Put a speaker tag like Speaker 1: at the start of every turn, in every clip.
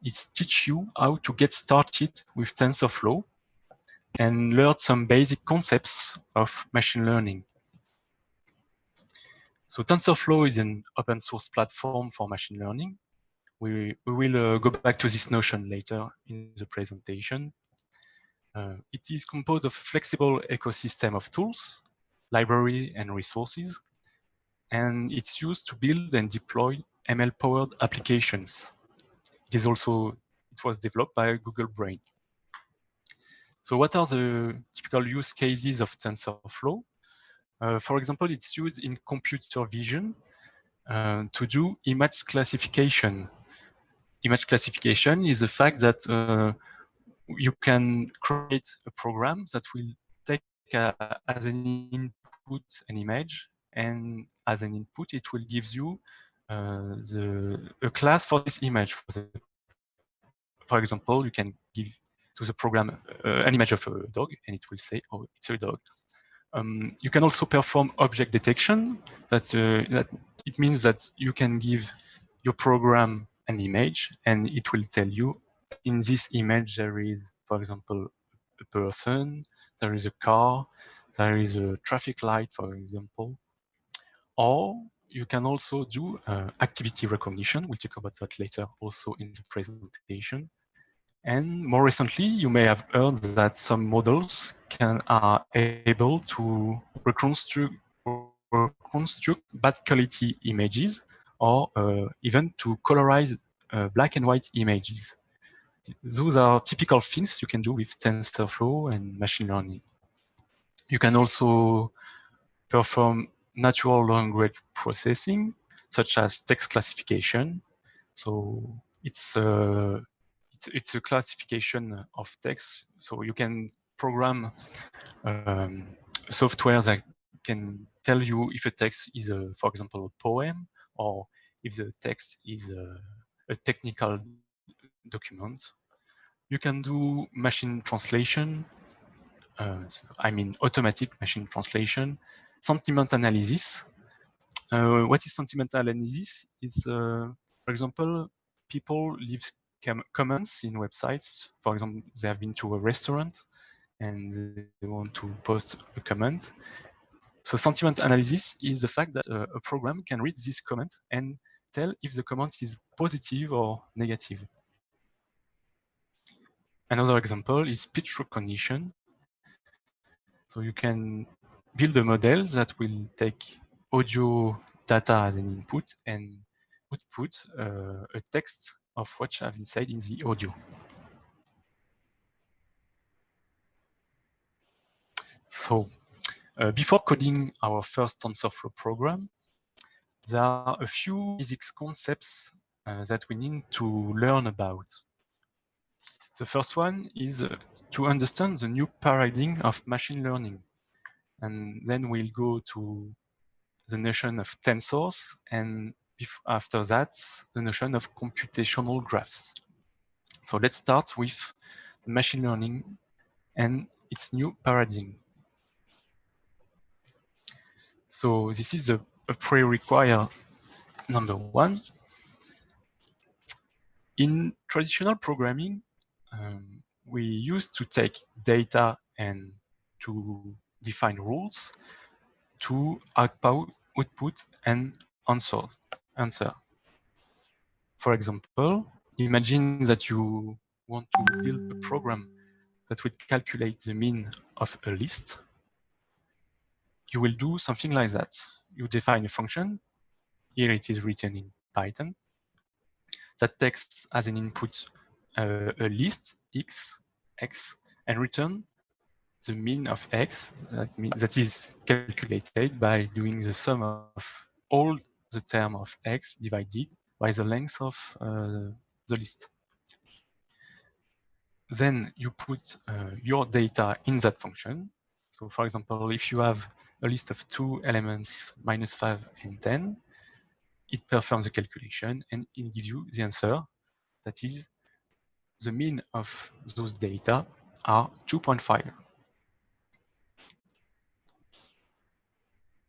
Speaker 1: is teach you how to get started with TensorFlow and learn some basic concepts of machine learning. So TensorFlow is an open source platform for machine learning. We will go back to this notion later in the presentation. It is composed of a flexible ecosystem of tools, library, and resources, and it's used to build and deploy ML-powered applications. It was developed by Google Brain. So what are the typical use cases of TensorFlow? For example, it's used in computer vision to do image classification. Image classification is the fact that you can create a program that will take as an input an image, and as an input it will give you a class for this image. For example, you can give to the program an image of a dog, and it will say, oh, it's a dog. You can also perform object detection. That it means that you can give your program an image, and it will tell you, in this image there is, for example, a person, there is a car, there is a traffic light, for example. Or you can also do activity recognition. We'll talk about that later also in the presentation. And more recently, you may have heard that some models are able to reconstruct bad quality images, or even to colorize black and white images. Those are typical things you can do with TensorFlow and machine learning. You can also perform natural language processing, such as text classification. So it's a classification of text. So you can program software that can tell you if a text is, for example, a poem, or if the text is a technical document. You can do machine translation, I mean automatic machine translation, sentiment analysis. What is sentiment analysis? Is, for example, people leave comments in websites. For example, they have been to a restaurant and they want to post a comment. So sentiment analysis is the fact that a program can read this comment and tell if the comment is positive or negative. Another example is speech recognition. So you can build a model that will take audio data as an input and output a text of what you have inside in the audio. So before coding our first TensorFlow program, there are a few basic concepts that we need to learn about. The first one is to understand the new paradigm of machine learning. And then we'll go to the notion of tensors, and after that, the notion of computational graphs. So let's start with the machine learning and its new paradigm. So this is a prerequisite number one. In traditional programming, we used to take data and to define rules to output and answer. For example, imagine that you want to build a program that would calculate the mean of a list. You will do something like that. You define a function. Here it is written in Python that takes as an input a list x, and return the mean of x. That is calculated by doing the sum of all the term of x divided by the length of the list. Then you put your data in that function. So for example, if you have a list of 2 elements, -5 and 10, it performs the calculation and it gives you the answer. That is, the mean of those data are 2.5.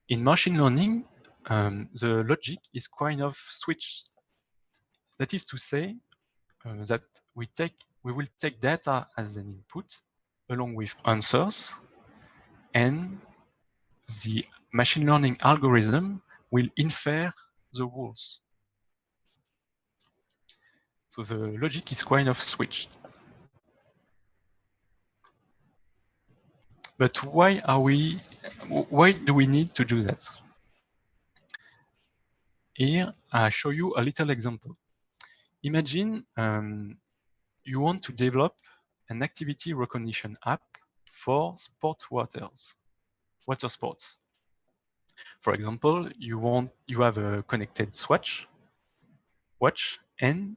Speaker 1: In machine learning, the logic is kind of switched. That is to say, that we will take data as an input along with answers, and the machine learning algorithm will infer the rules. So the logic is kind of switched. But why do we need to do that? Here, I show you a little example. Imagine you want to develop an activity recognition app for water sports. For example, you have a connected watch, and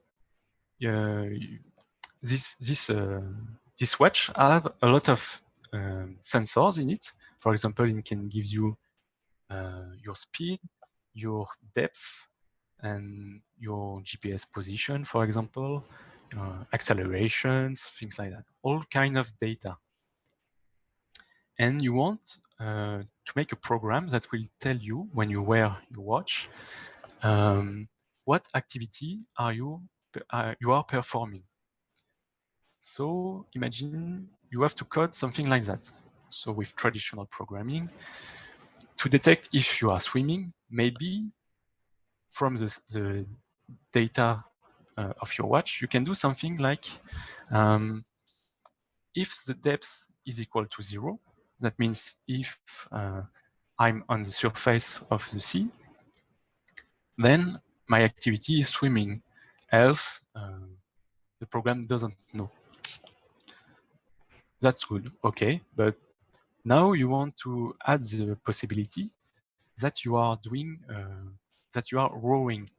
Speaker 1: this watch have a lot of sensors in it. For example, it can give you your speed, your depth, and your GPS position, for example, accelerations, things like that, all kind of data. And you want to make a program that will tell you when you wear your watch what activity you are performing. So imagine you have to code something like that. So with traditional programming, to detect if you are swimming, maybe from the data of your watch, you can do something like if the depth is equal to 0, that means if I'm on the surface of the sea, then my activity is swimming, else the program doesn't know. That's good, okay, but now you want to add the possibility that you are doing, that you are rowing.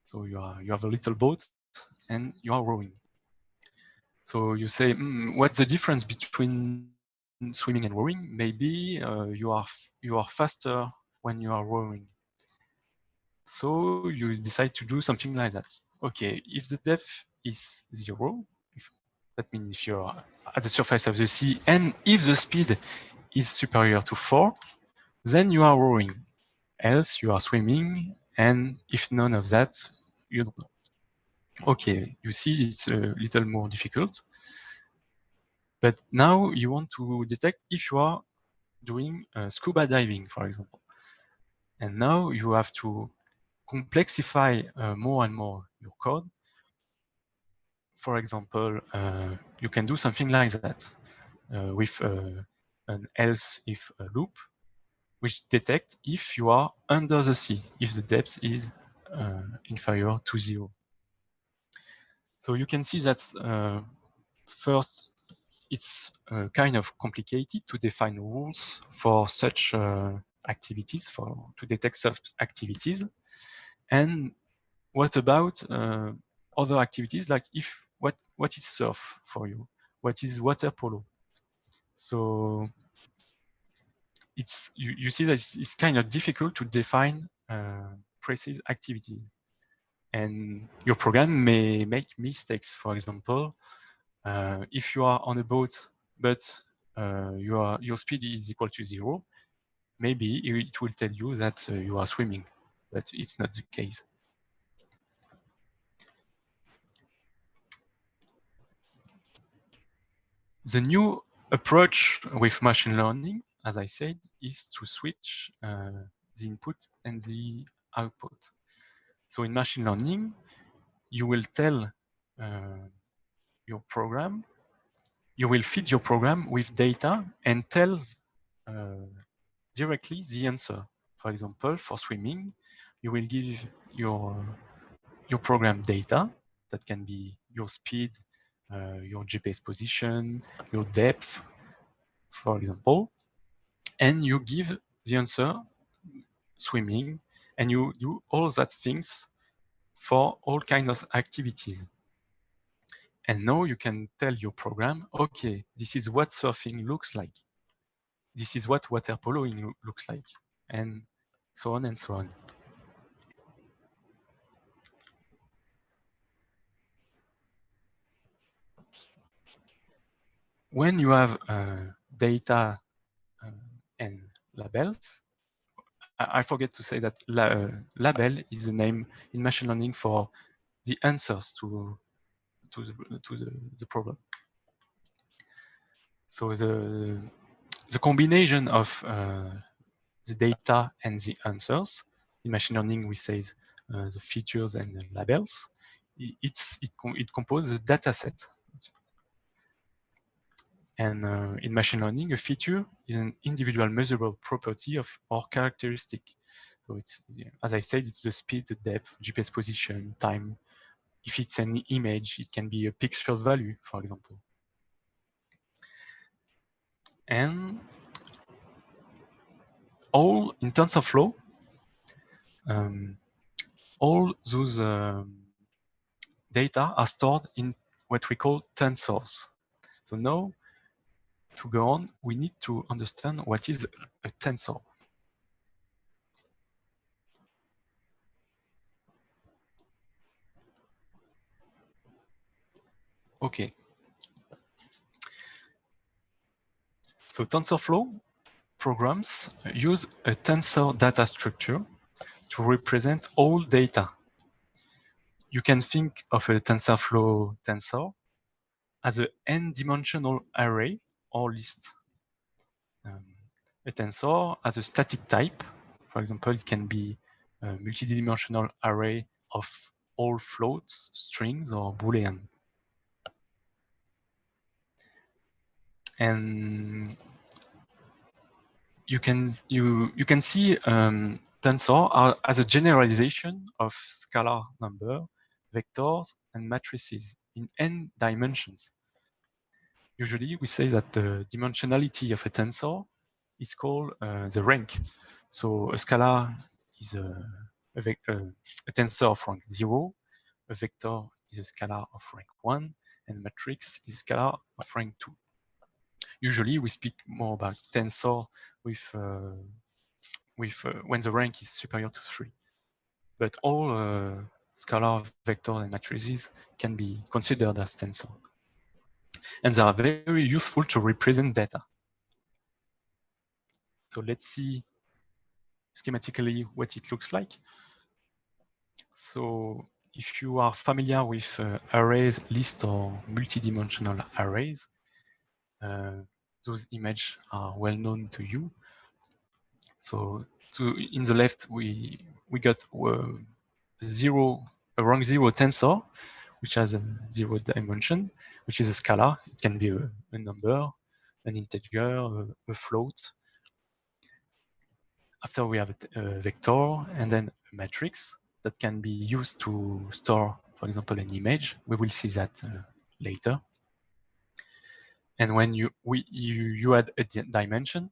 Speaker 1: So you have a little boat and you are rowing. So you say, what's the difference between swimming and rowing? Maybe you are faster when you are rowing. So you decide to do something like that. Okay, if the depth is 0, that means if you're at the surface of the sea, and if the speed is superior to 4, then you are rowing. Else you are swimming, and if none of that, you don't know. Okay, you see it's a little more difficult. But now you want to detect if you are doing scuba diving, for example. And now you have to complexify more and more your code. For example, you can do something like that with an else if loop, which detects if you are under the sea, if the depth is inferior to 0. So you can see that first, it's kind of complicated to define rules for such activities, to detect such activities. And what about other activities, like what is surf for you? What is water polo? So you see that it's kind of difficult to define precise activities. And your program may make mistakes. For example, if you are on a boat, but your speed is equal to 0, maybe it will tell you that you are swimming, but it's not the case. The new approach with machine learning, as I said, is to switch the input and the output. So in machine learning, you will tell your program, you will feed your program with data and tells directly the answer. For example, for swimming, you will give your program data that can be your speed, your GPS position, your depth, for example, and you give the answer swimming, and you do all that things for all kinds of activities. And now you can tell your program, okay, this is what surfing looks like. This is what water poloing looks like, and so on and so on. When you have data and labels, I forget to say that label is the name in machine learning for the answers to the problem. So the combination of the data and the answers, in machine learning we say the features and the labels, it composes a data set. And in machine learning, a feature is an individual measurable property of or characteristic. So it's, as I said, it's the speed, the depth, GPS position, time. If it's an image, it can be a pixel value, for example. And all in TensorFlow, all those data are stored in what we call tensors. So now, to go on, we need to understand what is a tensor. Okay. So TensorFlow programs use a tensor data structure to represent all data. You can think of a TensorFlow tensor as an n-dimensional array or list. A tensor has a static type. For example, it can be a multidimensional array of all floats, strings, or Boolean. And you can see tensor as a generalization of scalar number, vectors, and matrices in n dimensions. Usually, we say that the dimensionality of a tensor is called the rank. So a scalar is a tensor of rank 0, a vector is a scalar of rank 1, and a matrix is a scalar of rank 2. Usually, we speak more about tensor with when the rank is superior to 3. But all scalar, vector, and matrices can be considered as tensor. And they are very useful to represent data. So let's see schematically what it looks like. So if you are familiar with arrays, list, or multidimensional arrays, those images are well known to you. So in the left, we got a rank 0 tensor, which has a 0 dimension, which is a scalar. It can be a number, an integer, a float. After we have a vector and then a matrix that can be used to store, for example, an image. We will see that later. And when you add a dimension,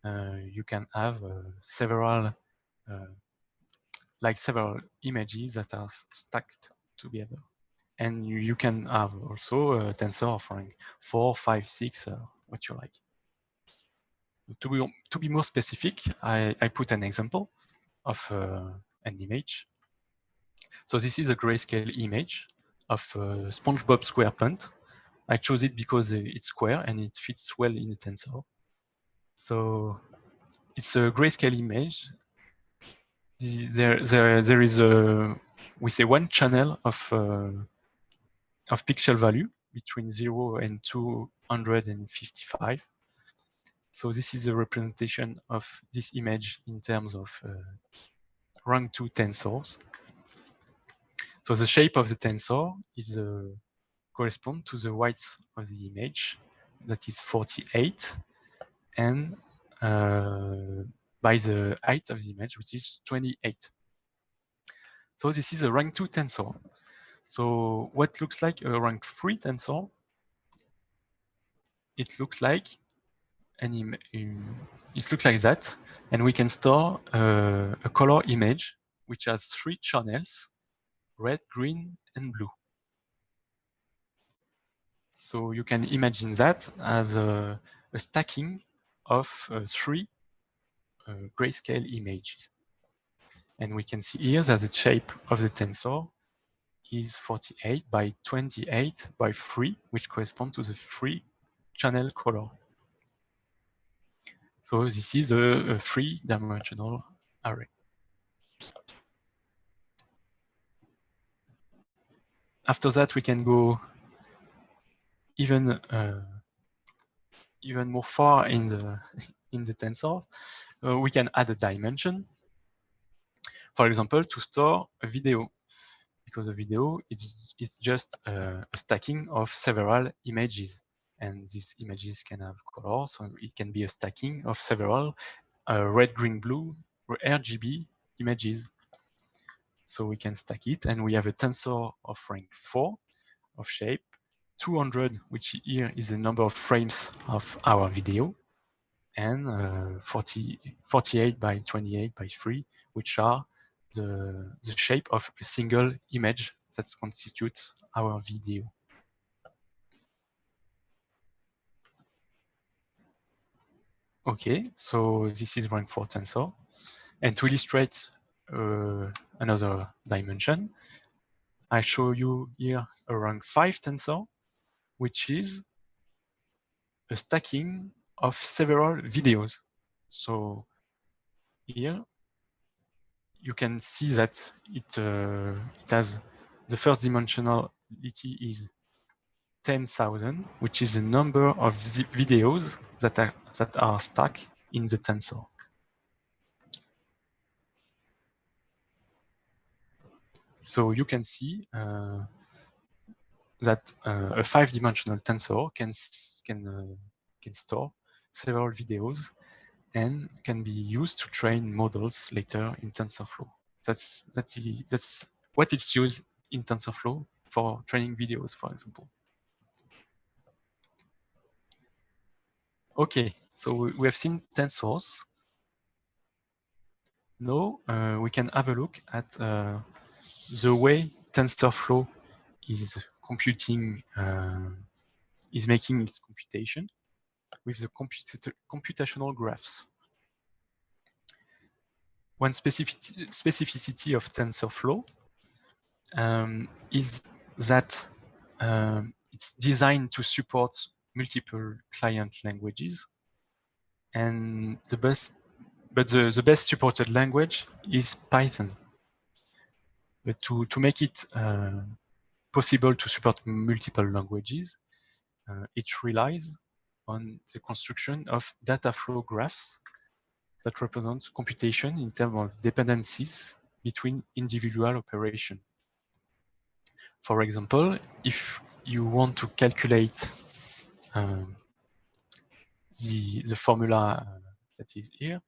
Speaker 1: you can have several images that are stacked together. And you can have also a tensor of rank 4, 5, 6, what you like. To be more specific, I put an example of an image. So this is a grayscale image of SpongeBob SquarePants. I chose it because it's square and it fits well in a tensor. So it's a grayscale image. There is we say one channel of pixel value between 0 and 255. So this is a representation of this image in terms of rank 2 tensors. So the shape of the tensor is correspond to the width of the image, that is 48, and by the height of the image, which is 28. So this is a rank 2 tensor. So what looks like a rank 3 tensor, it looks like that, and we can store a color image which has 3 channels: red, green, and blue. So you can imagine that as a stacking of 3 grayscale images. And we can see here that the shape of the tensor is 48 by 28 by 3, which correspond to the 3 channel color. So this is a 3-dimensional array. After that, we can go even more far in the in the tensor. We can add a dimension, for example, to store a video, because a video is just a stacking of several images, and these images can have colors, so it can be a stacking of several red, green, blue, or RGB images. So we can stack it, and we have a tensor of rank 4 of shape, 200, which here is the number of frames of our video, and 48 by 28 by 3, which are the shape of a single image that constitutes our video. Okay, so this is rank 4 tensor. And to illustrate another dimension, I show you here a rank 5 tensor, which is a stacking of several videos. So here you can see that it has the first dimensionality is 10,000, which is the number of videos that are stacked in the tensor. So you can see that a 5-dimensional tensor can store several videos and can be used to train models later in TensorFlow. That's what it's used in TensorFlow for training videos, for example. Okay, so we have seen tensors. Now we can have a look at the way TensorFlow is computing, is making its computation with the computational graphs. One specificity of TensorFlow is that it's designed to support multiple client languages, and the best supported language is Python. But to make it possible to support multiple languages, it relies on the construction of data flow graphs that represents computation in terms of dependencies between individual operations. For example, if you want to calculate the formula that is here,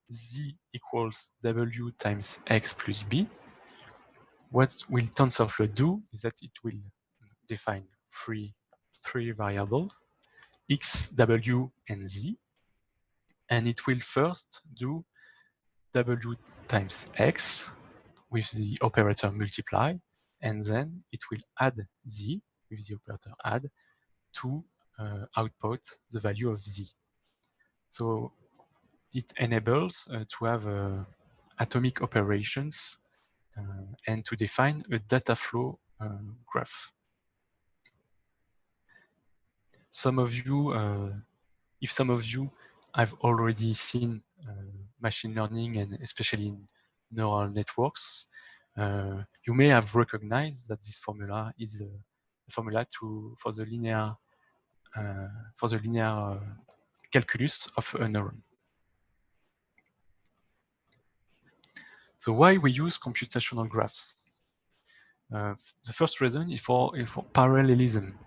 Speaker 1: z equals w times x plus b, what will TensorFlow do is that it will define three variables, x, w, and z, and it will first do w times x with the operator multiply, and then it will add z with the operator add to output the value of z. So it enables to have atomic operations and to define a data flow graph. Some of you, if some of you have already seen machine learning, and especially in neural networks, you may have recognized that this formula is a formula for the linear calculus of a neuron. So why we use computational graphs? The first reason is for parallelism.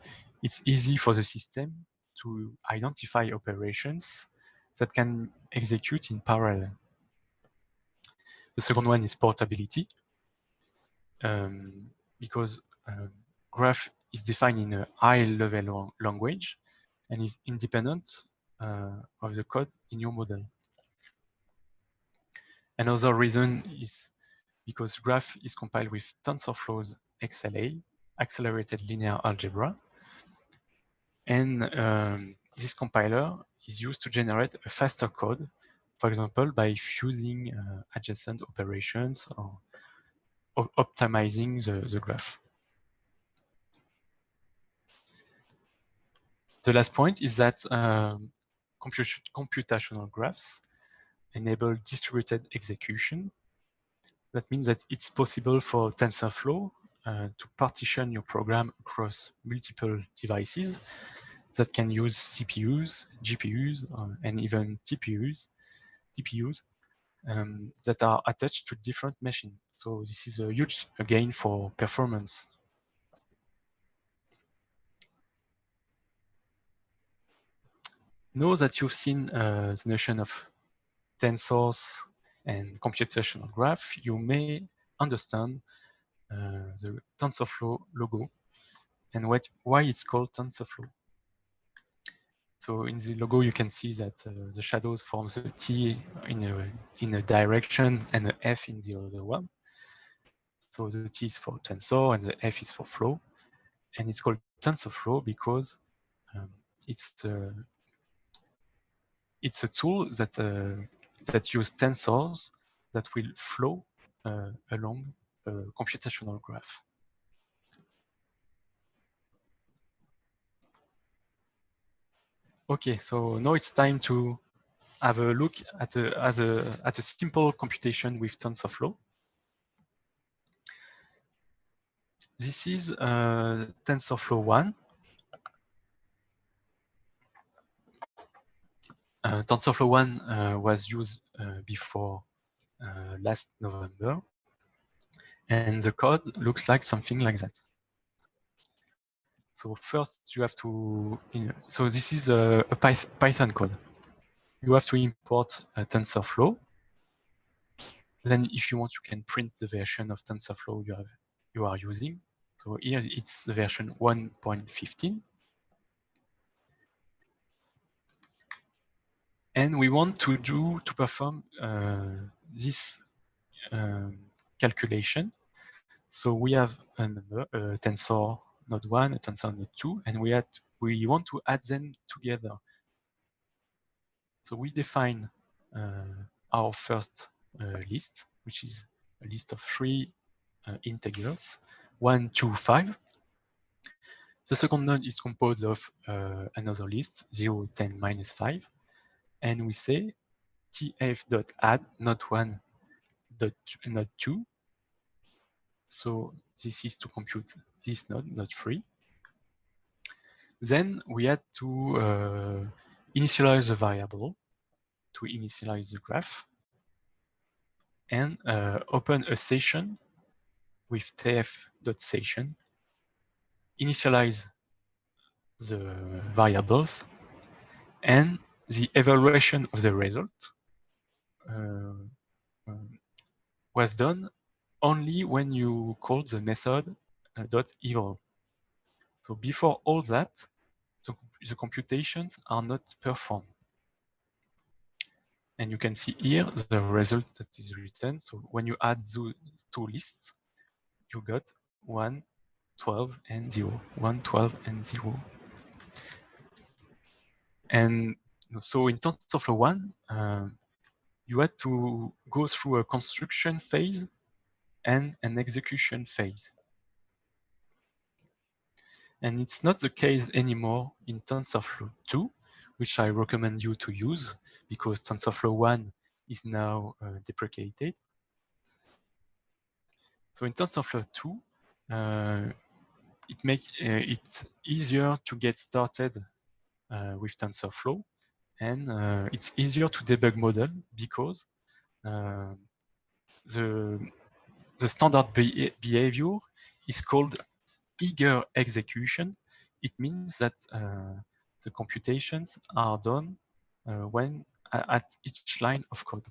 Speaker 1: It's easy for the system to identify operations that can execute in parallel. The second one is portability, because graph is defined in a high-level language and is independent of the code in your model. Another reason is because graph is compiled with TensorFlow's XLA, Accelerated Linear Algebra, and this compiler is used to generate a faster code, for example, by fusing adjacent operations or optimizing the graph. The last point is that computational graphs enable distributed execution. That means that it's possible for TensorFlow to partition your program across multiple devices that can use CPUs, GPUs, and even TPUs that are attached to different machines. So this is a huge gain for performance. Now that you've seen the notion of tensors and computational graph, you may understand the TensorFlow logo and why it's called TensorFlow. So in the logo, you can see that the shadows forms a T in a direction and a F in the other one. So the T is for tensor and the F is for flow. And it's called TensorFlow because it's a tool that that uses tensors that will flow along a computational graph. Okay, so now it's time to have a look at a simple computation with TensorFlow. This is TensorFlow 1. TensorFlow 1 was used before last November. And the code looks like something like that. So first you have to, so this is a Python code. You have to import TensorFlow. Then if you want, you can print the version of TensorFlow you are using. So here it's the version 1.15. And we want to perform this calculation. So we have a number, a tensor node 1, a tensor node 2, and we want to add them together. So we define our first list, which is a list of 3 integers, 1, 2, 5. The second node is composed of another list, 0, 10, minus 5. And we say tf.add node 1 node 2. So this is to compute this node 3. Then we had to initialize the variable to initialize the graph and open a session with tf.session, initialize the variables, and the evaluation of the result was done only when you call the method .eval. So before all that, the computations are not performed. And you can see here the result that is written. So when you add those 2 lists, you got 1, 12, and 0. 1, 12, and 0. And so in TensorFlow 1, you had to go through a construction phase and an execution phase. And it's not the case anymore in TensorFlow 2, which I recommend you to use because TensorFlow 1 is now deprecated. So in TensorFlow 2, it makes it easier to get started with TensorFlow, and it's easier to debug model because the standard behavior is called eager execution. It means that the computations are done when at each line of code.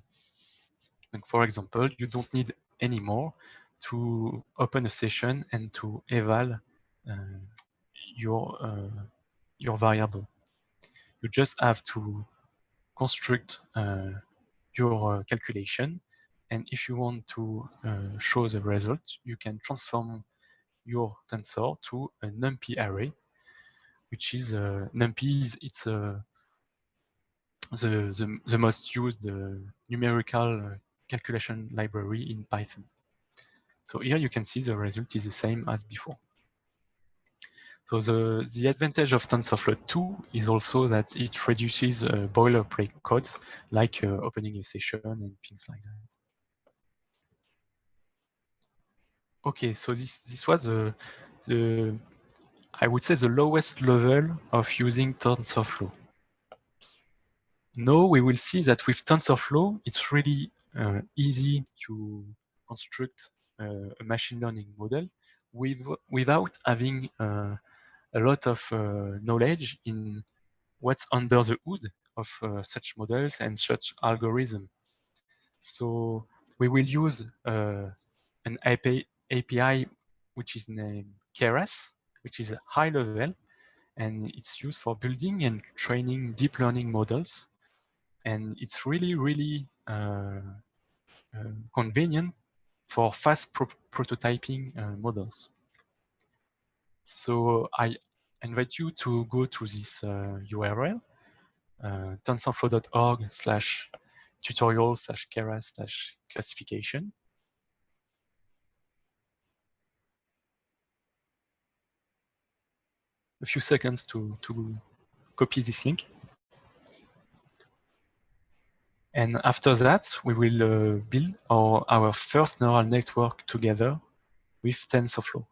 Speaker 1: Like for example, you don't need anymore to open a session and to eval your variable. You just have to construct your calculation, and if you want to show the result, you can transform your tensor to a NumPy array, which is NumPy. It's the most used numerical calculation library in Python. So here you can see the result is the same as before. So the advantage of TensorFlow 2 is also that it reduces boilerplate codes like opening a session and things like that. Okay, so this was the I would say the lowest level of using TensorFlow. Now we will see that with TensorFlow, it's really easy to construct a machine learning model without having a lot of knowledge in what's under the hood of such models and such algorithm. So we will use an API which is named Keras, which is high level, and it's used for building and training deep learning models. And it's really, really convenient for fast prototyping models. So I invite you to go to this URL, tensorflow.org/tutorial/keras/classification. A few seconds to copy this link. And after that, we will build our first neural network together with TensorFlow.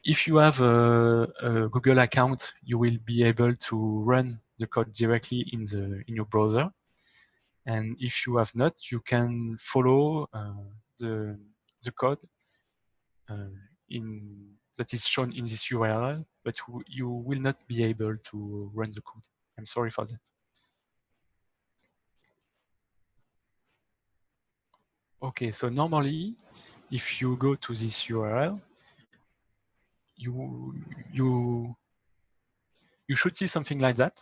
Speaker 1: If you have a Google account, you will be able to run the code directly in your browser. And if you have not, you can follow the code that is shown in this URL, but you will not be able to run the code. I'm sorry for that. Okay, so normally, if you go to this URL, you should see something like that.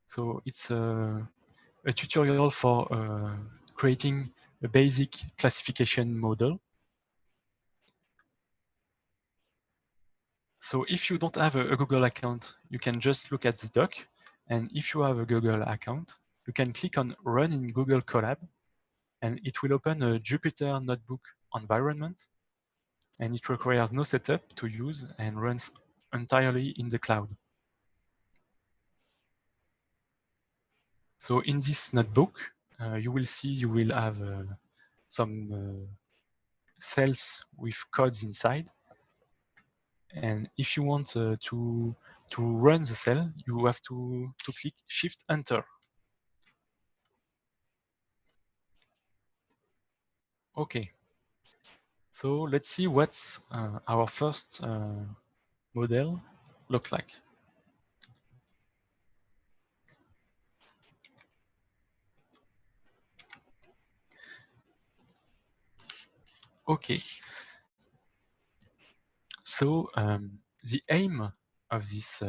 Speaker 1: So it's a tutorial for creating a basic classification model. So if you don't have a Google account, you can just look at the doc. And if you have a Google account, you can click on Run in Google Colab, and it will open a Jupyter Notebook environment. And it requires no setup to use and runs entirely in the cloud. So in this notebook, you will have some cells with codes inside. And if you want to run the cell, you have to click Shift Enter. Okay. So let's see what's our first model look like. Okay. So the aim of this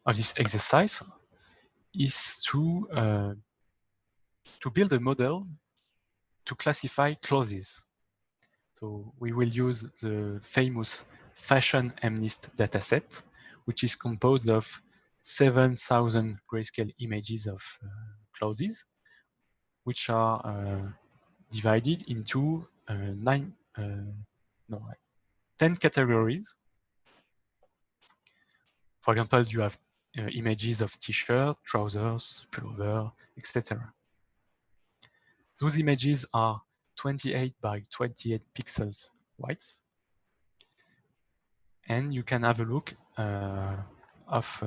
Speaker 1: exercise is to build a model to classify clauses. So we will use the famous Fashion MNIST dataset, which is composed of 7,000 grayscale images of clauses, which are divided into 10 categories. For example, you have images of t-shirt, trousers, pullover, etc. Those images are 28 by 28 pixels wide. And you can have a look of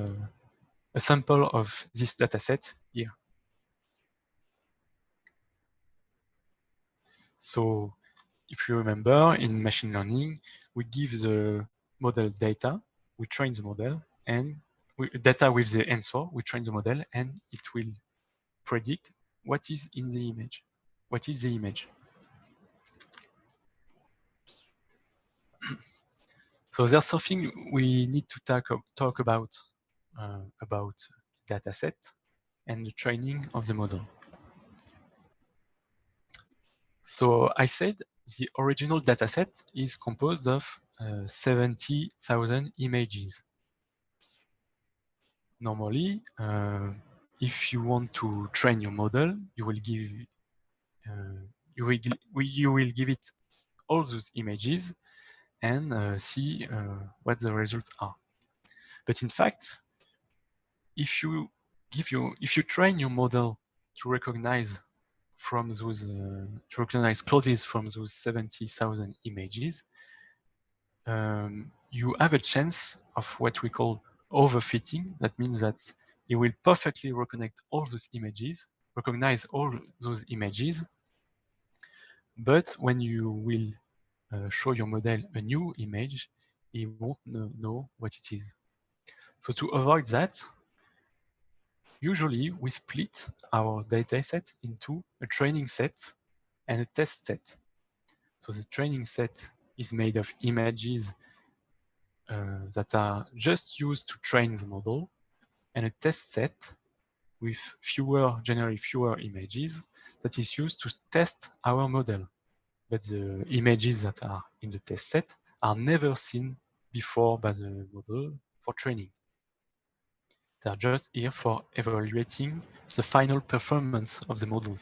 Speaker 1: a sample of this dataset here. So if you remember, in machine learning, we give the model data, we train the model, and data with the answer, we train the model, and it will predict what is in the image. What is the image? So there's something we need to talk about the dataset and the training of the model. So I said the original dataset is composed of 70,000 images. Normally, if you want to train your model, you will give it all those images and see what the results are. But in fact, if you train your model to recognize from those, to recognize clauses from those 70,000 images, you have a chance of what we call overfitting. That means that it will perfectly recognize all those images, but when you will show your model a new image, it won't know what it is. So to avoid that, usually we split our data set into a training set and a test set. So the training set is made of images that are just used to train the model, and a test set with generally fewer images that is used to test our model. But the images that are in the test set are never seen before by the model for training. They're just here for evaluating the final performance of the model.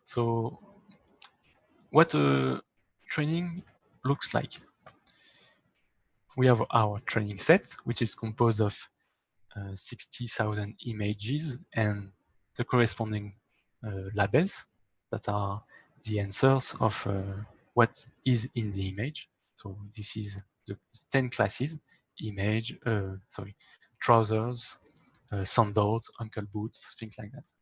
Speaker 1: So what a training looks like. We have our training set, which is composed of 60,000 images and the corresponding labels that are the answers of what is in the image. So this is the 10 classes: image, trousers, sandals, ankle boots, things like that.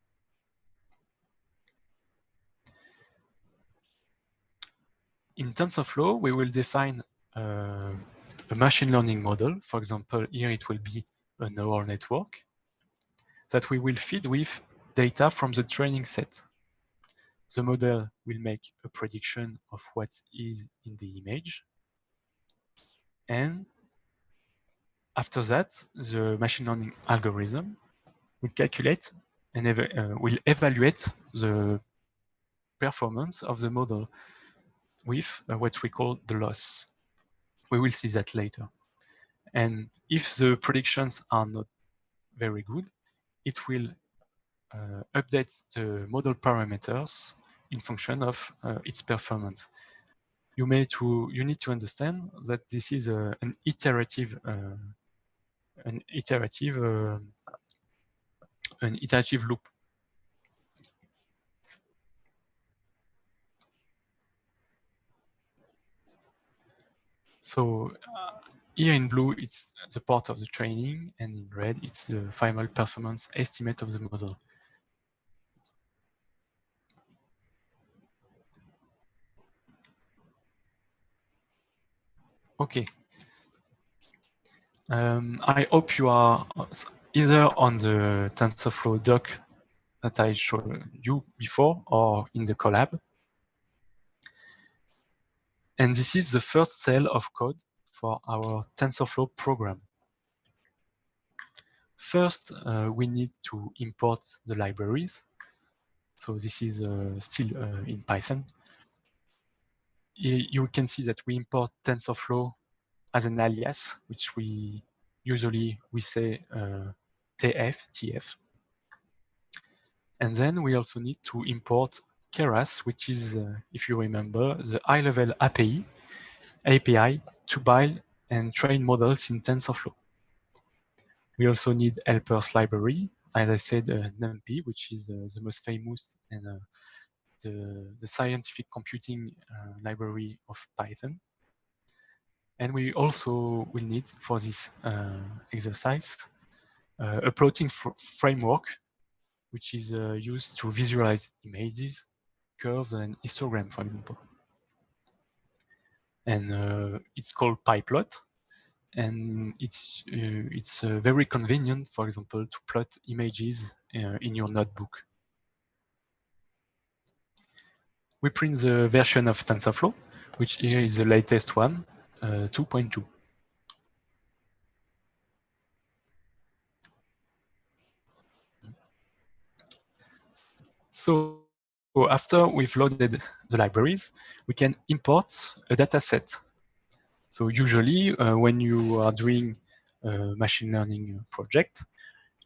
Speaker 1: In TensorFlow, we will define a machine learning model. For example, here it will be a neural network that we will feed with data from the training set. The model will make a prediction of what is in the image. And after that, the machine learning algorithm will calculate and will evaluate the performance of the model with what we call the loss. We will see that later. And if the predictions are not very good, it will update the model parameters in function of its performance. You need to understand that this is an iterative loop. So here in blue, it's the part of the training, and in red, it's the final performance estimate of the model. Okay. I hope you are either on the TensorFlow doc that I showed you before or in the collab. And this is the first cell of code for our TensorFlow program. First, we need to import the libraries. So this is still in Python. You can see that we import TensorFlow as an alias, which we say TF. And then we also need to import Keras, which is, if you remember, the high-level API to build and train models in TensorFlow. We also need helpers library, as I said, NumPy, which is the most famous and the scientific computing library of Python. And we also will need for this exercise a plotting framework, which is used to visualize images, curves, and histogram, for example. And it's called PyPlot. And it's very convenient, for example, to plot images in your notebook. We print the version of TensorFlow, which here is the latest one, 2.2. So after we've loaded the libraries, we can import a data set. So usually when you are doing a machine learning project,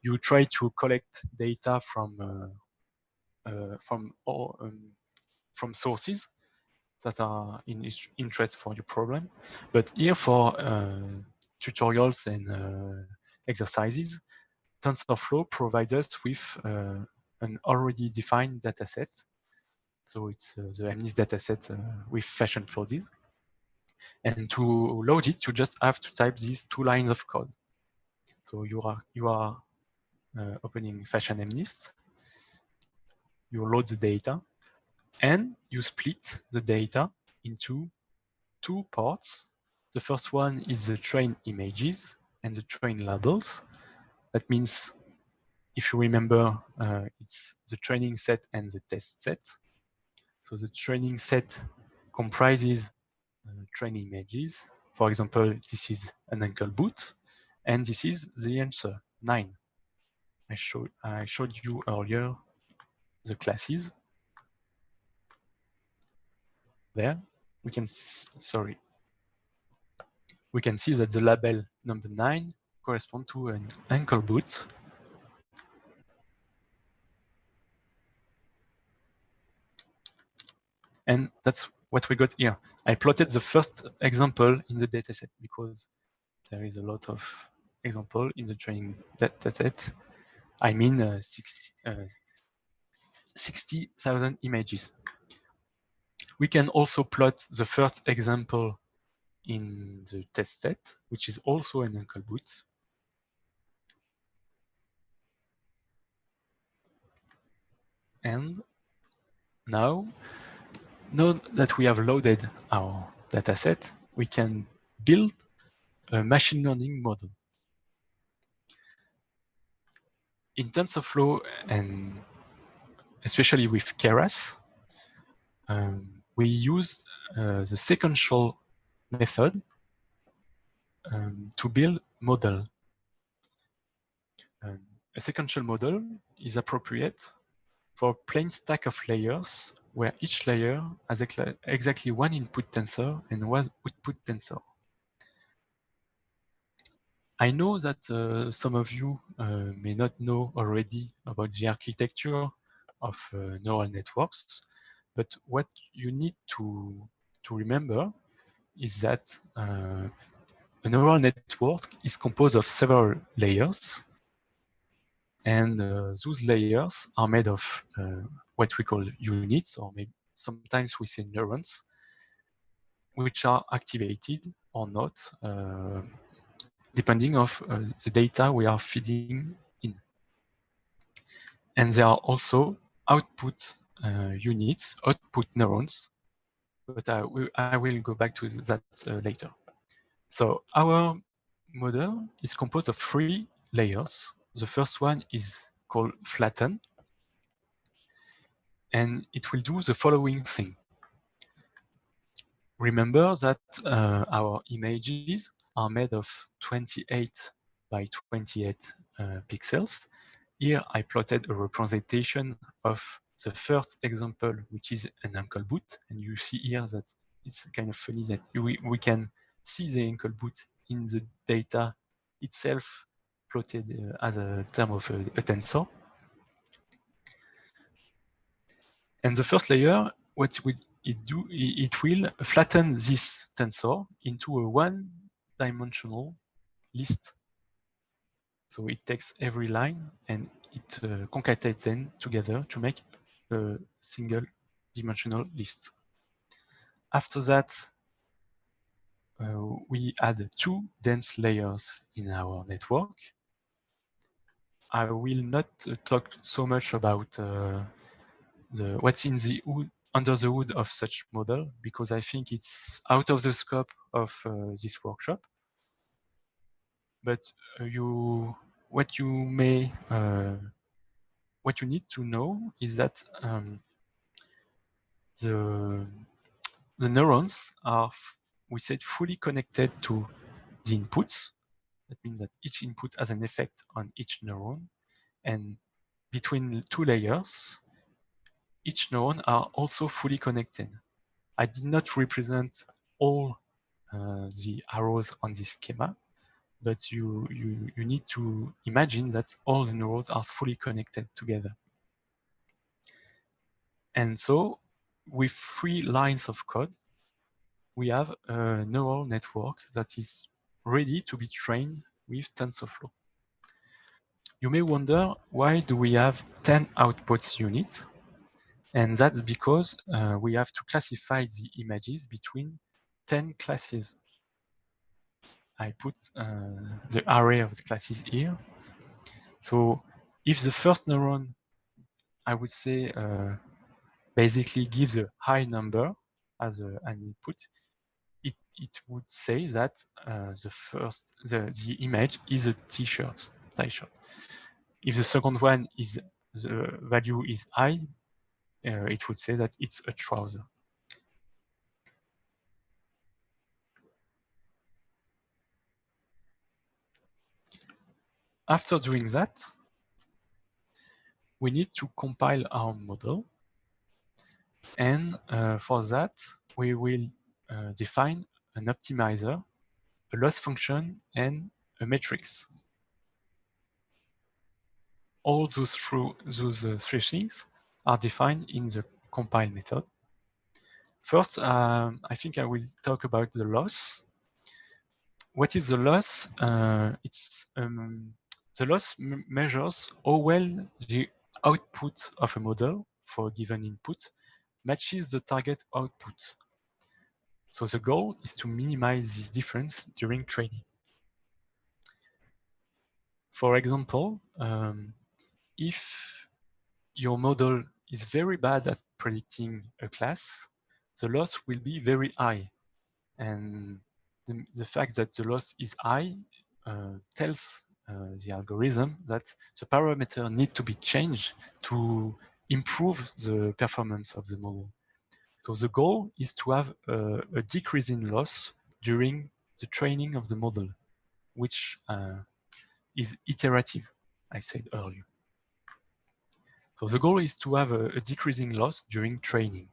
Speaker 1: you try to collect data from sources that are in interest for your problem. But here for tutorials and exercises, TensorFlow provides us with an already defined dataset. So it's the MNIST dataset with fashion clauses. And to load it, you just have to type these 2 lines of code. So you are opening fashion MNIST, you load the data, and you split the data into 2 parts. The first one is the train images and the train labels. That means, if you remember, it's the training set and the test set. So the training set comprises training images. For example, this is an ankle boot, and this is the answer 9. I showed you earlier the classes. There, we can we can see that the label number 9 corresponds to an ankle boot. And that's what we got here. I plotted the first example in the dataset because there is a lot of example in the training dataset. I mean 60,000 images. We can also plot the first example in the test set, which is also an ankle boot. And now that we have loaded our dataset, we can build a machine learning model. In TensorFlow, and especially with Keras, we use the sequential method to build model. A sequential model is appropriate for a plain stack of layers where each layer has exactly 1 input tensor and 1 output tensor. I know that some of you may not know already about the architecture of neural networks, but what you need to remember is that a neural network is composed of several layers, and those layers are made of what we call units, or maybe sometimes we say neurons, which are activated or not, depending on the data we are feeding in. And there are also output units, output neurons, but I will go back to that later. So our model is composed of 3 layers. The first one is called flatten, and it will do the following thing. Remember that our images are made of 28 by 28 pixels. Here I plotted a representation of the first example, which is an ankle boot. And you see here that it's kind of funny that we can see the ankle boot in the data itself plotted as a term of a tensor. And the first layer, what it will flatten this tensor into a 1-dimensional list. So it takes every line and it concatenates them together to make a single dimensional list. After that, we add 2 dense layers in our network. I will not talk so much about what's in the hood, under the hood of such model, because I think it's out of the scope of this workshop. But what you need to know is that the neurons are, we said, fully connected to the inputs. That means that each input has an effect on each neuron, and between 2 layers, each neuron are also fully connected. I did not represent all the arrows on this schema, but you need to imagine that all the neurons are fully connected together. And so with 3 lines of code, we have a neural network that is ready to be trained with TensorFlow. You may wonder, why do we have 10 outputs units? And that's because we have to classify the images between 10 classes. I put the array of the classes here. So if the first neuron, I would say, basically gives a high number as an input, it would say that the image is a t-shirt. If the second one is the value is high, it would say that it's a trouser. After doing that, we need to compile our model. And for that, we will define an optimizer, a loss function, and a matrix. All those three things are defined in the compile method. First, I think I will talk about the loss. What is the loss? The loss measures how well the output of a model for a given input matches the target output. So the goal is to minimize this difference during training. For example, if your model is very bad at predicting a class, the loss will be very high. And the fact that the loss is high tells the algorithm that the parameter need to be changed to improve the performance of the model. So the goal is to have a decrease in loss during the training of the model, which is iterative, I said earlier. So the goal is to have a decreasing loss during training.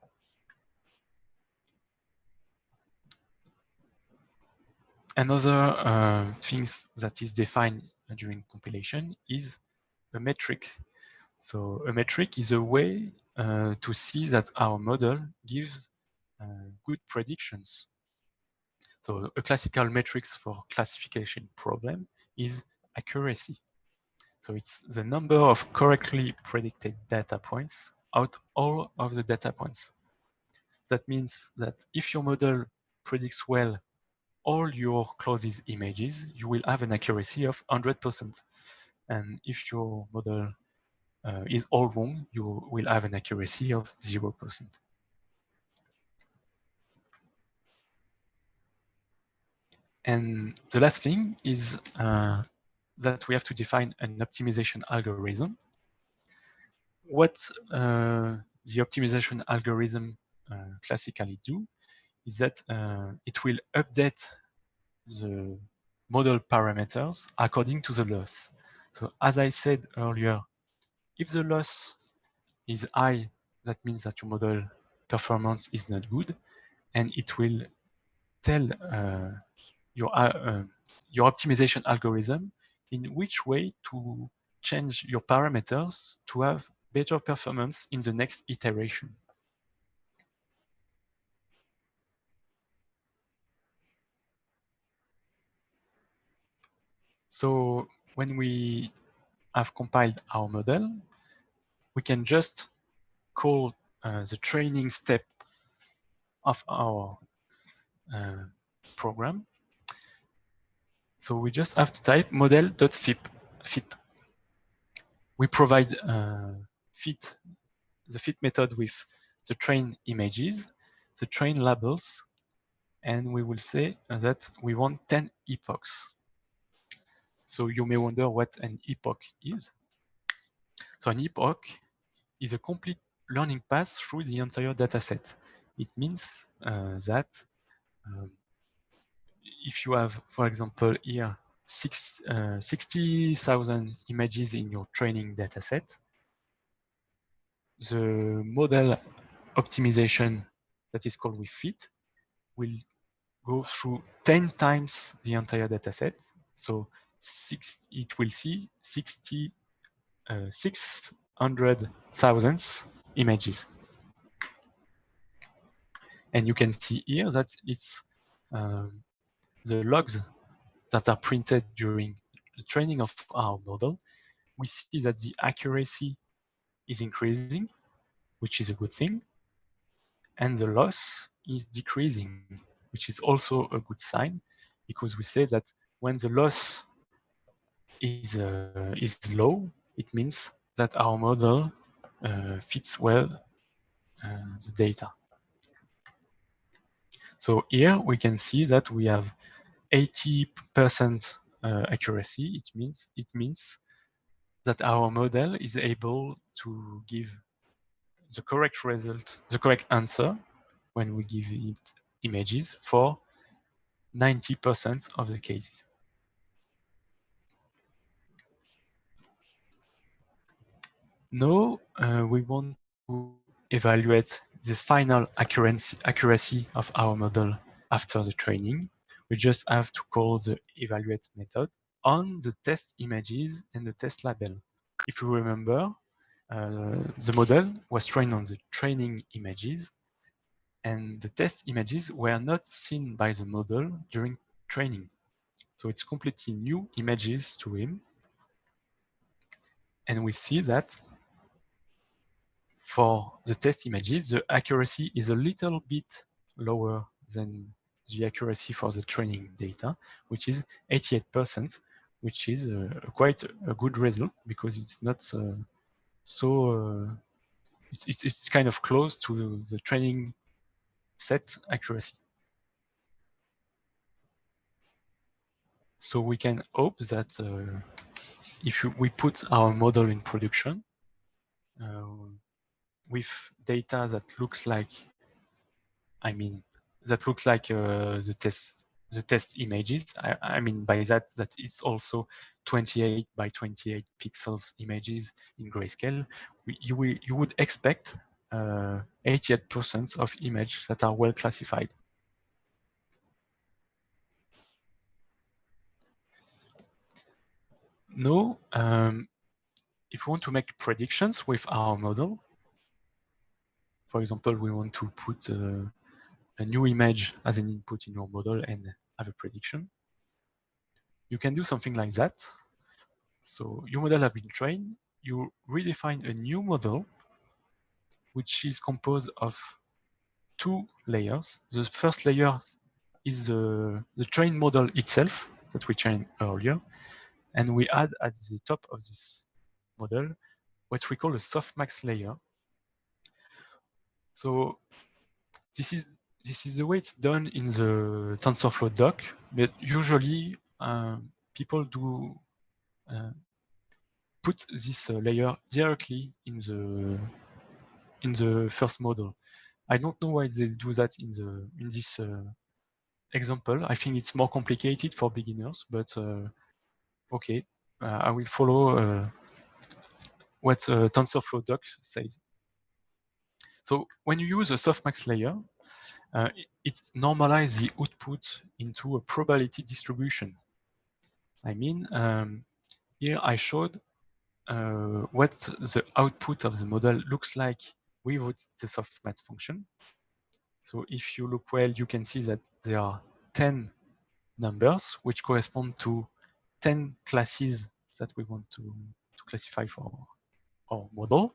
Speaker 1: Another things that is defined during compilation is a metric. So a metric is a way to see that our model gives good predictions. So a classical metric for classification problem is accuracy. So it's the number of correctly predicted data points out all of the data points. That means that if your model predicts well all your closest images, you will have an accuracy of 100%. And if your model is all wrong, you will have an accuracy of 0%. And the last thing is that we have to define an optimization algorithm. What the optimization algorithm classically do is that it will update the model parameters according to the loss. So as I said earlier, if the loss is high, that means that your model performance is not good, and it will tell your optimization algorithm in which way to change your parameters to have better performance in the next iteration. So when we have compiled our model, we can just call the training step of our program. So we just have to type model.fit. We provide the fit method with the train images, the train labels, and we will say that we want 10 epochs. So you may wonder what an epoch is. So an epoch is a complete learning path through the entire dataset. It means that if you have, for example, here 60,000 images in your training dataset, the model optimization that is called with fit will go through 10 times the entire dataset. So it will see 600,000 images. And you can see here that it's the logs that are printed during the training of our model we see that the accuracy is increasing, which is a good thing, and the loss is decreasing, which is also a good sign, because we say that when the loss is low, it means that our model fits well the data. So here we can see that we have 80% accuracy. It means that our model is able to give the correct result, the correct answer when we give it images for 90% of the cases. Now we want to evaluate the final accuracy of our model after the training. We just have to call the evaluate method on the test images and the test label. If you remember, the model was trained on the training images, and the test images were not seen by the model during training. So it's completely new images to him. And we see that for the test images, the accuracy is a little bit lower than the accuracy for the training data, which is 88%, which is quite a good result because it's not it's kind of close to the training set accuracy. So we can hope that if we put our model in production with data that looks like, the test images. I mean by that it's also 28 by 28 pixels images in grayscale. You would expect 88% of images that are well classified. Now, if we want to make predictions with our model, for example, we want to put a new image as an input in your model and have a prediction, you can do something like that. So your model have been trained, you redefine a new model, which is composed of two layers. The first layer is the trained model itself that we trained earlier. And we add at the top of this model what we call a softmax layer. So this is the way it's done in the TensorFlow doc, but usually people do put this layer directly in the first model. I don't know why they do that in this example. I think it's more complicated for beginners, but okay, I will follow what TensorFlow doc says. So when you use a softmax layer, it normalizes the output into a probability distribution. I mean, here I showed what the output of the model looks like without the softmax function. So if you look well, you can see that there are 10 numbers which correspond to 10 classes that we want to classify for our model.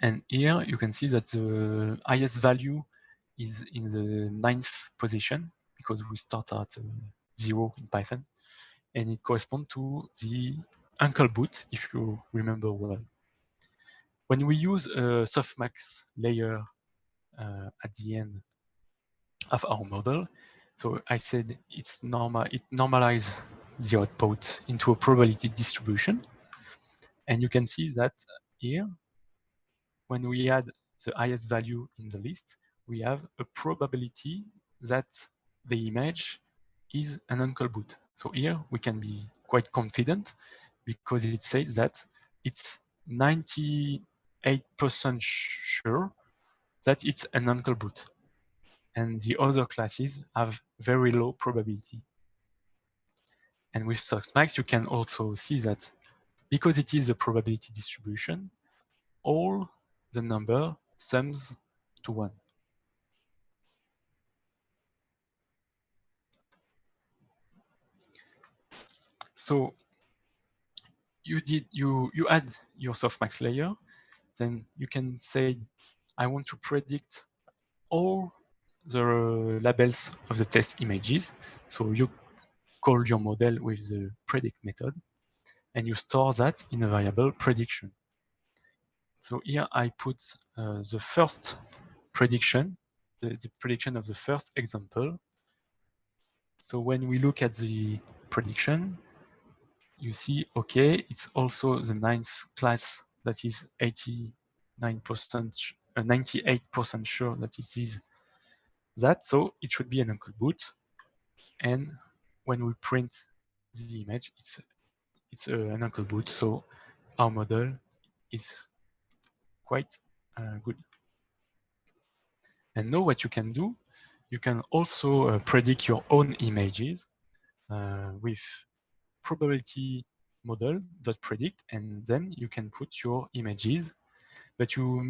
Speaker 1: And here you can see that the highest value is in the 9th position because we start at 0 in Python, and it corresponds to the uncle boot, if you remember well. When we use a softmax layer at the end of our model, so I said it normalizes the output into a probability distribution, and you can see that here, when we add the highest value in the list, we have a probability that the image is an uncle boot. So here we can be quite confident because it says that it's 98% sure that it's an uncle boot. And the other classes have very low probability. And with softmax, you can also see that because it is a probability distribution, all the number sums to 1. So you add your softmax layer, then you can say, I want to predict all the labels of the test images. So you call your model with the predict method, and you store that in a variable prediction. So here I put the first prediction, the prediction of the first example. So when we look at the prediction, you see, okay, it's also the ninth class that is 89%, 98% sure that it is that. So it should be an uncle boot. And when we print the image, it's an uncle boot. So our model is quite good. And now what you can do, you can also predict your own images with probability model.predict, and then you can put your images, but you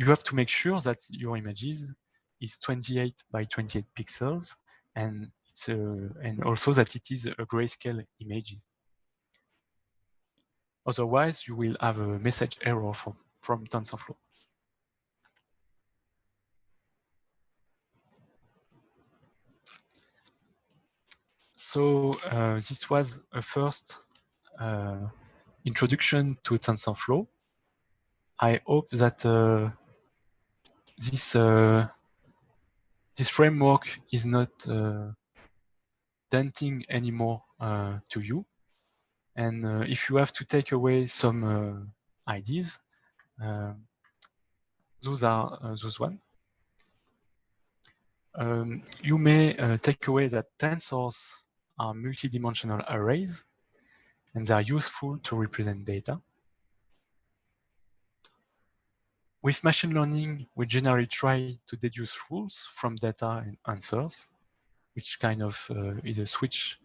Speaker 1: have to make sure that your images is 28 by 28 pixels, and and also that it is a grayscale image. Otherwise, you will have a message error from TensorFlow. So this was a first introduction to TensorFlow. I hope that this framework is not denting anymore to you. And if you have to take away some ideas, those are those ones. You may take away that tensors are multidimensional arrays, and they are useful to represent data. With machine learning, we generally try to deduce rules from data and answers, which kind of is a switch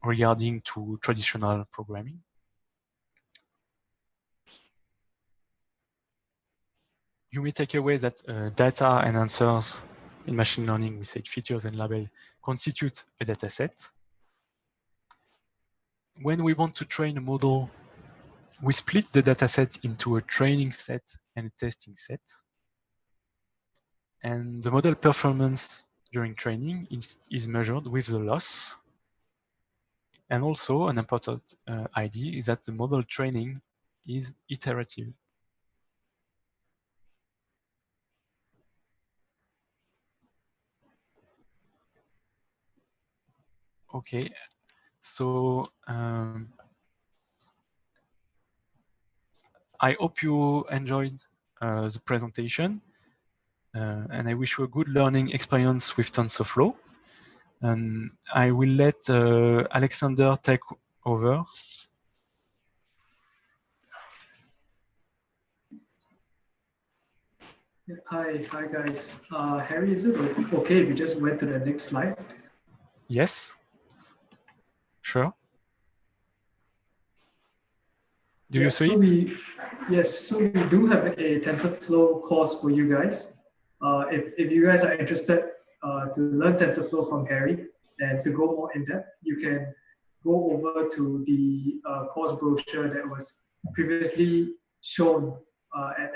Speaker 1: regarding to traditional programming. You may take away that data and answers in machine learning, we say features and labels, constitute a data set. When we want to train a model, we split the data set into a training set and a testing set. And the model performance during training is measured with the loss. And also an important idea is that the model training is iterative. Okay, so I hope you enjoyed the presentation, and I wish you a good learning experience with TensorFlow. And I will let Alexander take over.
Speaker 2: Hi guys. Harry, is it okay if you just went to the next slide?
Speaker 1: Yes, sure. Do you see it?
Speaker 2: Yes, so we do have a TensorFlow course for you guys. If you guys are interested to learn TensorFlow from Harry and to go more in depth, you can go over to the course brochure that was previously shown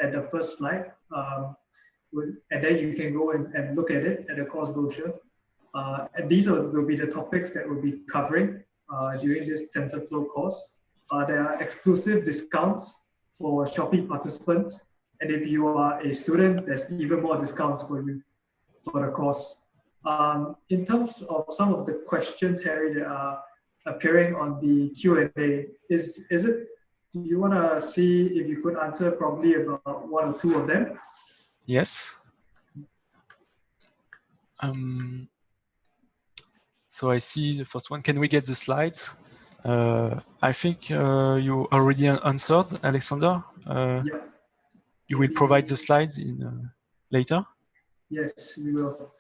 Speaker 2: at the first slide. And then you can go and look at it at the course brochure. And these will be the topics that we'll be covering during this TensorFlow course. There are exclusive discounts for Shopee participants. And if you are a student, there's even more discounts for you for the course. In terms of some of the questions, Harry, that are appearing on the Q&A, do you want to see if you could answer probably about one or two of them?
Speaker 1: Yes. So I see the first one. Can we get the slides? I think you already answered, Alexander.
Speaker 2: Yeah.
Speaker 1: You will provide the slides in later?
Speaker 2: Yes, we will.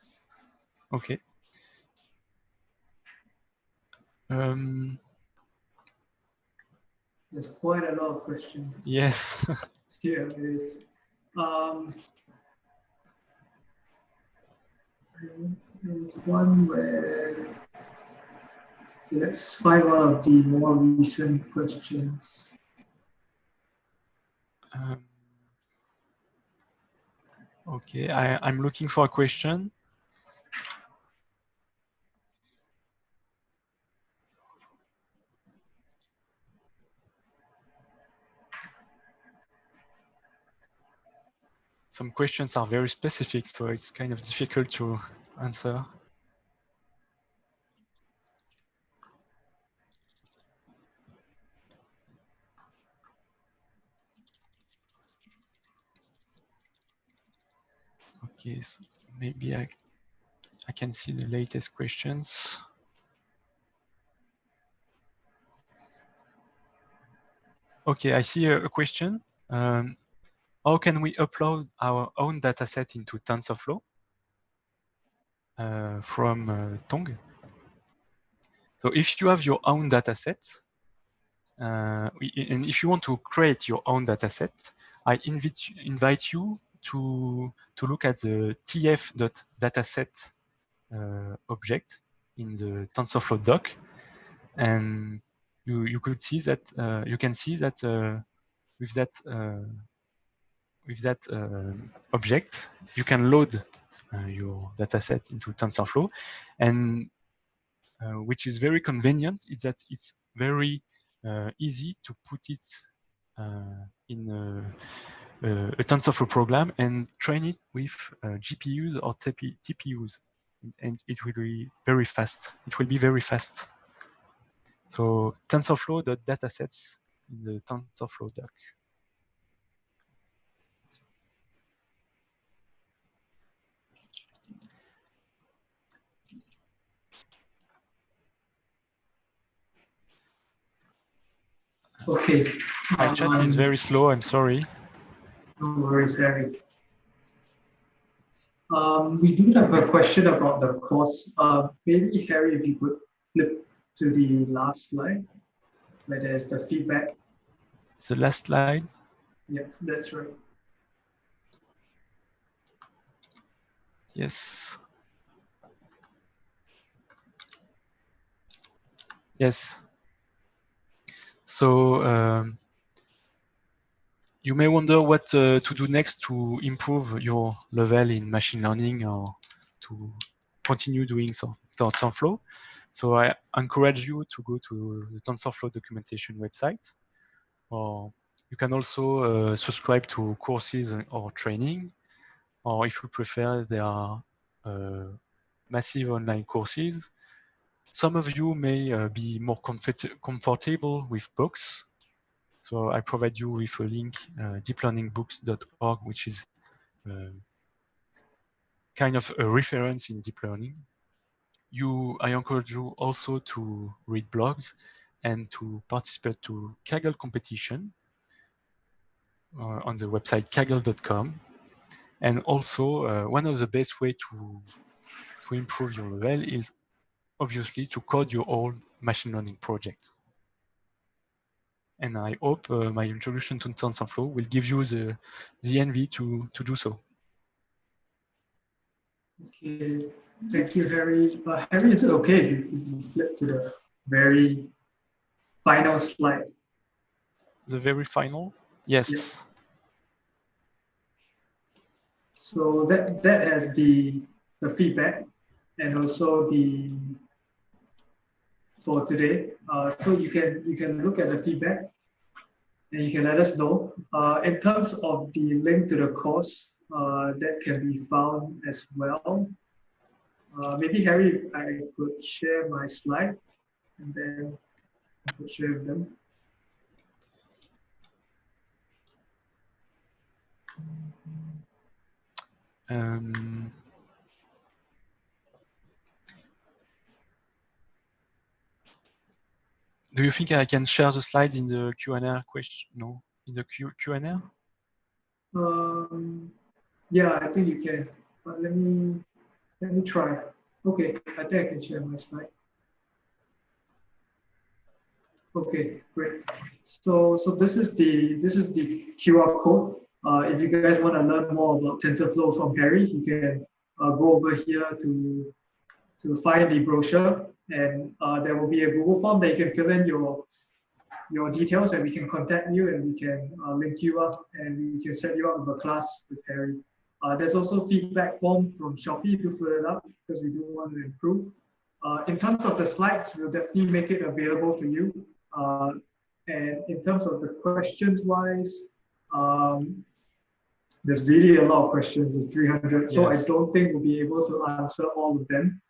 Speaker 1: Okay.
Speaker 2: There's quite a lot of questions.
Speaker 1: Yes.
Speaker 2: Here it is. There's one where Let's find one of the more recent questions.
Speaker 1: Okay, I'm looking for a question. Some questions are very specific, so it's kind of difficult to answer. Okay, so maybe I can see the latest questions. Okay, I see a question. How can we upload our own dataset into TensorFlow? From Tong. So if you have your own dataset, and if you want to create your own dataset, I invite you to look at the tf.dataset object in the TensorFlow doc, and you could see that you can see that with that object you can load your dataset into TensorFlow, and which is very convenient is that it's very easy to put it in a TensorFlow program and train it with GPUs or TPUs, and it will be very fast. It will be very fast. So TensorFlow.datasets in the TensorFlow doc.
Speaker 2: Okay.
Speaker 1: My chat is very slow, I'm sorry.
Speaker 2: No worries, Harry. We do have a question about the course. Maybe, Harry, if you could flip to the last slide, where there's the feedback.
Speaker 1: The last slide?
Speaker 2: Yeah, that's right.
Speaker 1: Yes. Yes. So you may wonder what to do next to improve your level in machine learning or to continue doing TensorFlow. So I encourage you to go to the TensorFlow documentation website, or you can also subscribe to courses or training, or if you prefer, there are massive online courses. Some of you may be more comfortable with books. So I provide you with a link, deeplearningbooks.org, which is kind of a reference in deep learning. I encourage you also to read blogs and to participate to Kaggle competition on the website kaggle.com. And also, one of the best way to improve your level is obviously to code your own machine learning project. And I hope my introduction to TensorFlow will give you the envy to do so.
Speaker 2: Okay, thank you, Harry. Harry, is it okay if you flip to the very final slide?
Speaker 1: The very final? Yes.
Speaker 2: Yep. So that has the feedback and also for today. So you can look at the feedback and you can let us know. In terms of the link to the course, that can be found as well. Maybe Harry, if I could share my slide and then I could share with them.
Speaker 1: Do you think I can share the slides in the Q&A question? No, in the Q&A?
Speaker 2: Yeah, I think you can. But let me try. Okay, I think I can share my slide. Okay, great. So this is the QR code. If you guys want to learn more about TensorFlow from Harry, you can go over here to to find the brochure, and there will be a Google form that you can fill in your details, and we can contact you, and we can link you up, and we can set you up with a class with Harry. There's also feedback form from Shopee to fill it up because we do want to improve. In terms of the slides, we'll definitely make it available to you. And in terms of the questions wise, there's really a lot of questions. There's 300, so yes. I don't think we'll be able to answer all of them.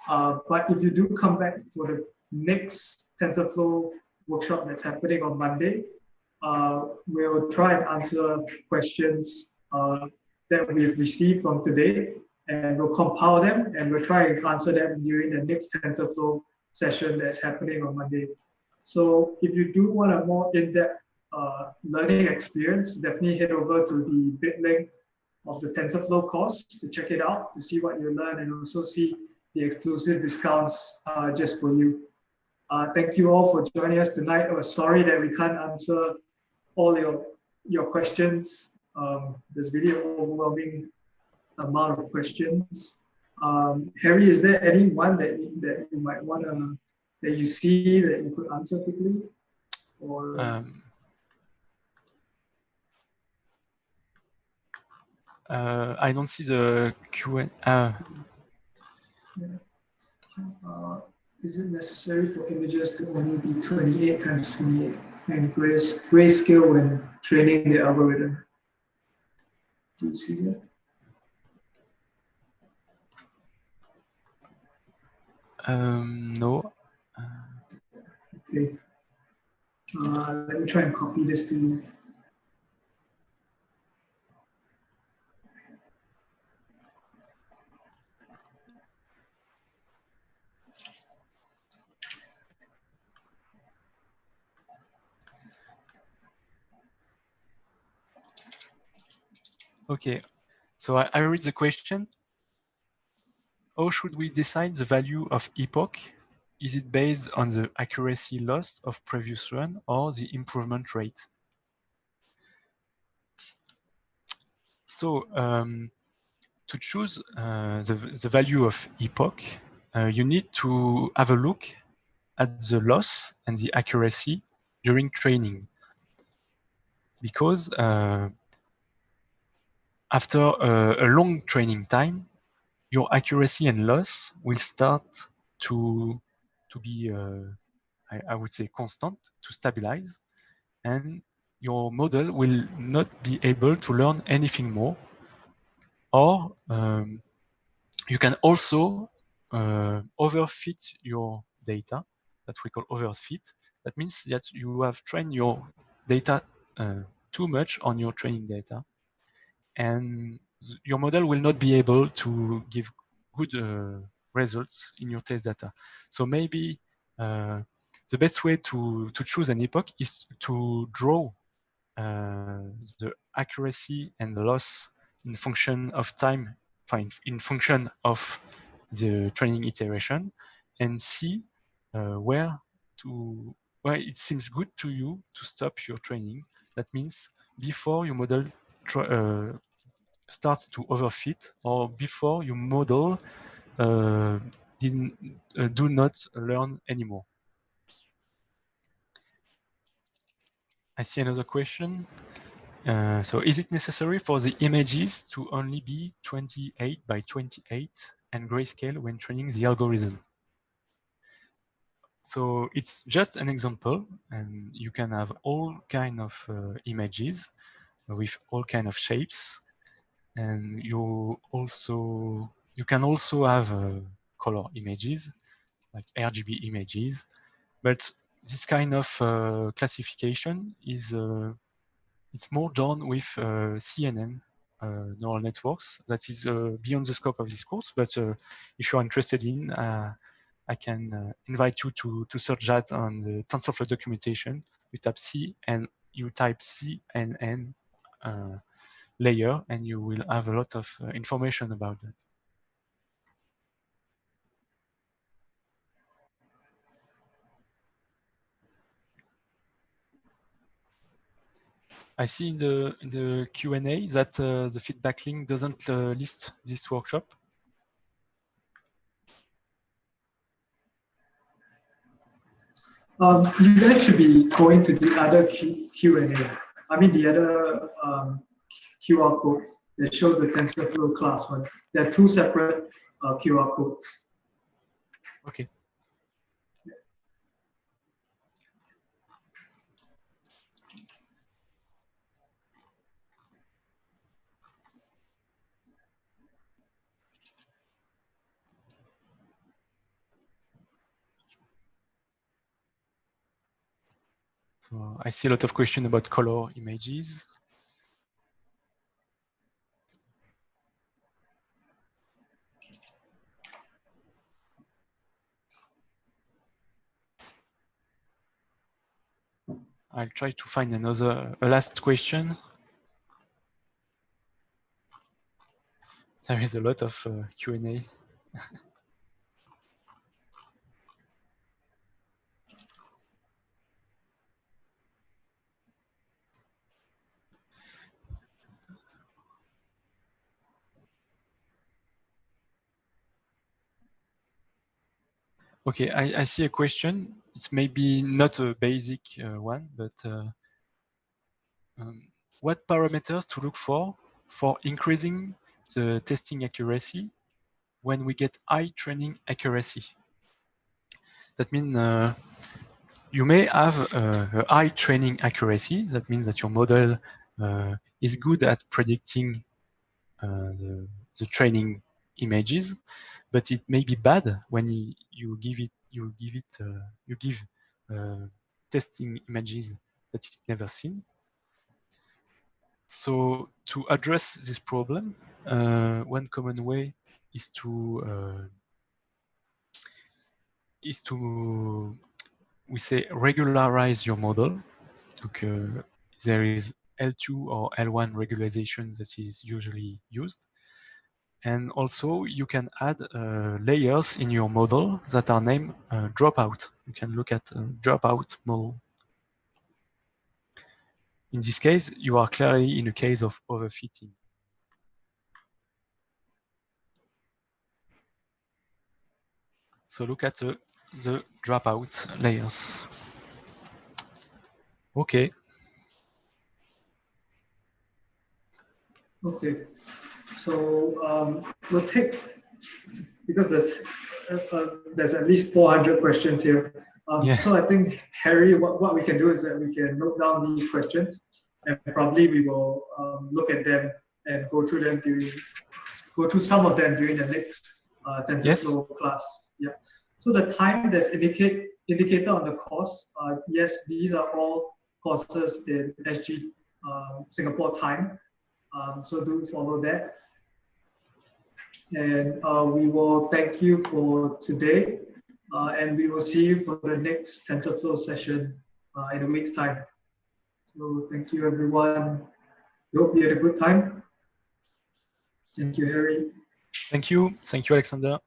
Speaker 2: But if you do come back for the next TensorFlow workshop that's happening on Monday, we'll try and answer questions that we've received from today, and we'll compile them, and we'll try and answer them during the next TensorFlow session that's happening on Monday. So if you do want a more in-depth learning experience, definitely head over to the bit link of the TensorFlow course to check it out, to see what you learn, and also see the exclusive discounts just for you. Thank you all for joining us tonight. We're sorry that we can't answer all your questions. There's really an overwhelming amount of questions. Harry, is there anyone that you might want to, that you see that you could answer quickly? Or
Speaker 1: I don't see the Q&A.
Speaker 2: Is it necessary for images to only be 28 times 28 and grayscale when training the algorithm? Do you see that?
Speaker 1: No.
Speaker 2: Okay. Let me try and copy this to you.
Speaker 1: Okay, so I read the question. How should we decide the value of epoch? Is it based on the accuracy loss of previous run or the improvement rate? So to choose the value of epoch, you need to have a look at the loss and the accuracy during training. Because after a long training time, your accuracy and loss will start to be, I would say, constant, to stabilize, and your model will not be able to learn anything more. Or you can also overfit your data, that we call overfit. That means that you have trained your data too much on your training data, and your model will not be able to give good results in your test data. So maybe the best way to choose an epoch is to draw the accuracy and the loss in function of time, in function of the training iteration, and see where it seems good to you to stop your training. That means before your model starts to overfit, or before your model do not learn anymore. I see another question. So is it necessary for the images to only be 28 by 28 and grayscale when training the algorithm? So it's just an example, and you can have all kind of images with all kind of shapes, and you can also have color images like RGB images, but this kind of classification is it's more done with CNN neural networks. That is beyond the scope of this course, but if you're interested in, I can invite you to search that on the TensorFlow documentation. You type CNN layer, and you will have a lot of information about that. I see in the Q&A that the feedback link doesn't list this workshop.
Speaker 2: You guys should be going to the other Q&A. I mean the other QR code that shows the TensorFlow class one. There are two separate QR codes.
Speaker 1: Okay. So I see a lot of questions about color images. I'll try to find a last question. There is a lot of Q&A. Okay, I see a question. It's maybe not a basic one, but what parameters to look for increasing the testing accuracy when we get high training accuracy? That means you may have a high training accuracy. That means that your model is good at predicting the training images, but it may be bad when you give testing images that it's never seen. So to address this problem, one common way is to we say regularize your model. Donc, there is L2 or L1 regularization that is usually used. And also you can add layers in your model that are named dropout. You can look at dropout model. In this case, you are clearly in a case of overfitting. So look at the dropout layers. Okay.
Speaker 2: Okay. So we'll take, because there's at least 400 questions here.
Speaker 1: Yeah.
Speaker 2: So I think, Harry, what we can do is that we can note down these questions, and probably we will look at them and go through some of them during the next TensorFlow class. Yeah. So the time that's indicated on the course, yes, these are all courses in SG Singapore time. So do follow that. And we will thank you for today. And we will see you for the next TensorFlow session in a week's time. So thank you, everyone. We hope you had a good time. Thank you, Harry.
Speaker 1: Thank you. Thank you, Alexander.